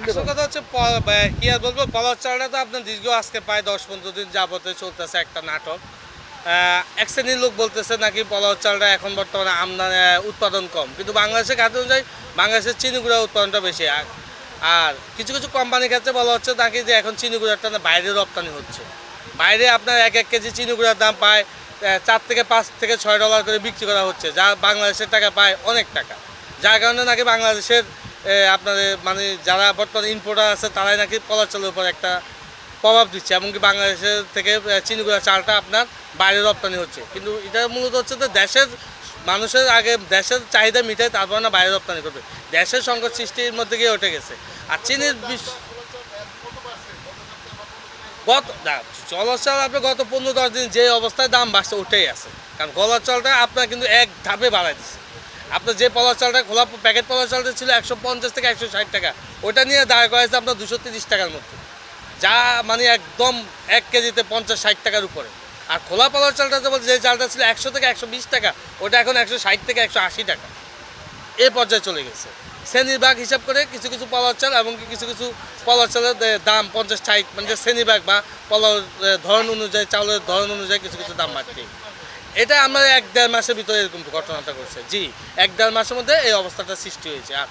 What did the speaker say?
আসল কথা হচ্ছে কি আর বলবো, পলাশ চালটা তো আপনার দীর্ঘ আজকে প্রায় 10-15 দিন যাবতে চলতেছে একটা নাটক। এক শ্রেণীর লোক বলতেছে নাকি পলাশ চালটা এখন বর্তমানে আমদানি উৎপাদন কম, কিন্তু বাংলাদেশের খাদ্য অনুযায়ী বাংলাদেশের চিনি গুঁড়ার উৎপাদনটা বেশি। আর কিছু কিছু কোম্পানির ক্ষেত্রে বলা হচ্ছে নাকি যে এখন চিনি গুঁড়াটা না বাইরে রপ্তানি হচ্ছে। বাইরে আপনার 1 কেজি চিনি গুঁড়ার দাম পায় 4 থেকে 5 থেকে $6 করে বিক্রি করা হচ্ছে, যা বাংলাদেশের টাকা পায় অনেক টাকা। যার কারণে নাকি বাংলাদেশের আপনাদের মানে যারা বর্তমানে ইম্পোর্টার আছে তারাই নাকি পলাশ চালের উপর একটা প্রভাব দিচ্ছে, এমনকি বাংলাদেশের থেকে চিনি গুঁড়া চালটা আপনার বাইরে রপ্তানি হচ্ছে। কিন্তু এটা মূলত হচ্ছে যে দেশের মানুষের আগে দেশের চাহিদা মিটায়, তারপর না বাইরে রপ্তানি করবে। দেশের সংকট সৃষ্টির মধ্যে গিয়ে উঠে গেছে। আর চিনির চলার চাল আপনার গত 15-10 দিন যে অবস্থায় দাম বাড়ছে ওটাই আছে। কারণ গলার চালটা আপনার কিন্তু এক ধাপে বাড়াই দিচ্ছে। আপনার যে পলাশ চালটা খোলা প্যাকেট পলাশ চালটা ছিল 150 থেকে 160 টাকা, ওটা নিয়ে দাঁড় করাইছে আপনার 230 টাকার মধ্যে, যা মানে একদম 1 কেজিতে 50-60 টাকার উপরে। আর খোলা পলাশ চালটা যে চালটা ছিল 100 থেকে 120 টাকা, ওটা এখন 160 থেকে 180 টাকা এই পর্যায়ে চলে গেছে। শ্রেণীবাগ হিসাব করে কিছু কিছু পলাশ চাল এবং কিছু কিছু পলাশ চালের দাম 50-60, মানে শ্রেণীবাগ বা পলাশ ধরন অনুযায়ী, চাউলের ধরন অনুযায়ী কিছু কিছু দাম বাড়ছে। এটা আমরা 1-1.5 মাসের ভিতরে এরকম ঘটনাটা করছে। জি, 1-1.5 মাসের মধ্যে এই অবস্থাটা সৃষ্টি হয়েছে। আর